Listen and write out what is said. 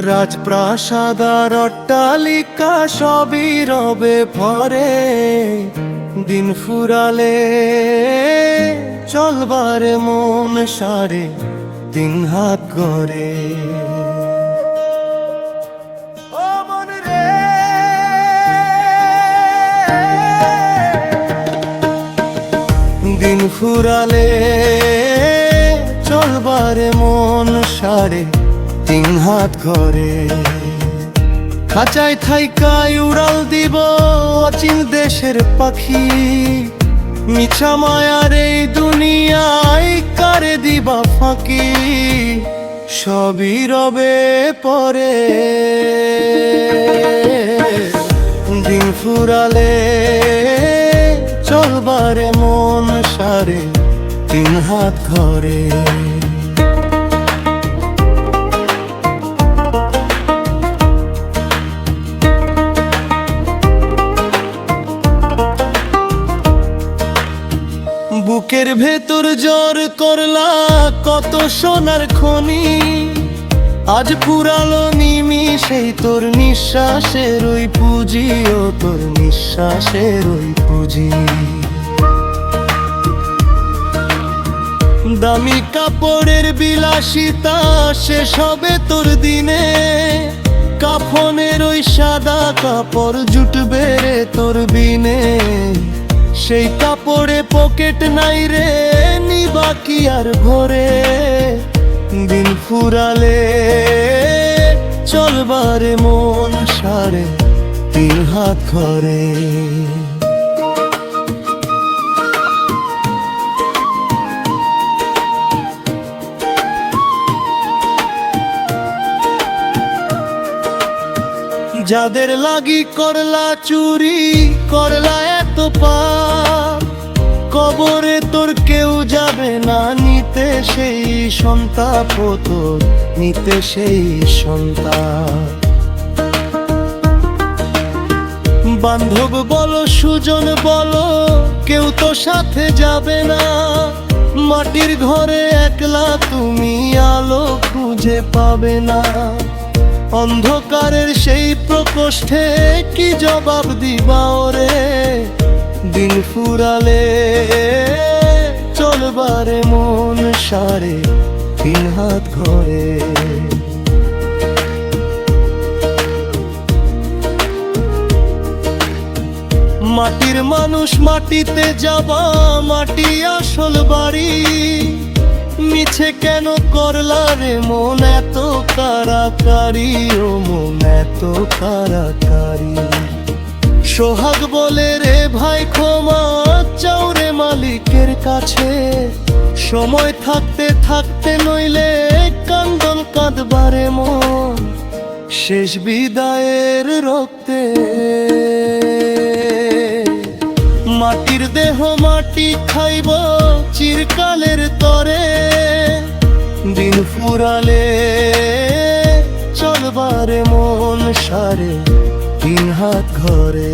রাজপ্রাসাদ আর অট্টালিকা সবই রবে পরে, দিন ফুরালে চলবার মন সারে 3 হাত করে। ও মন রে, দিন ফুরালে চলবার মন সারে 3 হাত করে। খাঁচায় থাইকায় উড়াল দিব অচিন দেশের পাখি, মিছা মায়ার এই দুনিয়ায় কারে দিবা ফাঁকি, সবই রবে পরে। দিন ফুরালে চলবারে মন সারে 3 হাত ঘরে। বুকের ভেতর জ্বর করলা কত সোনার খনি, আজ পুরালো নিমিষেই তোর নিঃশ্বাসের ওই পুঁজি, ও তোর নিঃশ্বাসের ওই পুঁজি। দামি কাপড়ের বিলাসিতা শেষ হবে তোর দিনে, কাফনের ওই সাদা কাপড় জুটবে রে তোর বিনে। সেই কাপড়ে পকেট নাই রে, নিবা কি আর ভরে, দিন ফুরালে চলবারে মন সারে 3 হাত ঘরে। যাদের লাগি করলা চুরি, করলা এত পাপ, কবরে তোর কেউ যাবে না নিতে সেই সন্তাপ, তোর নিতে সেই সন্তাপ। বান্ধব বলো সুজন বলো কেউ তো সাথে যাবে না, মাটির ঘরে একলা তুমি আলো খুঁজে পাবে না। অন্ধকারের সেই প্রকোষ্ঠে কি জবাব দিবা ওরে, দিন ফুরালে চলবারে মন সারে 3 হাত ঘরে। মাটির মানুষ মাটিতে যাবা, মাটি আসল বাড়ি, মিছে কেন করলা রে মন এত কারাকারি, ও মন এত কারাকারি। সোহাগ বলে রে ভাই ক্ষমা চাও রে মালিকের কাছে, সময় থাকতে থাকতে নইলে কান্দন কাঁদবারে মন, শেষ বিদায়ের রক্তে। মাটির দেহ মাটি খাইব চিরকালের তরে, দিন ফুরালে চলবারে মন সারে 3 হাত ঘরে।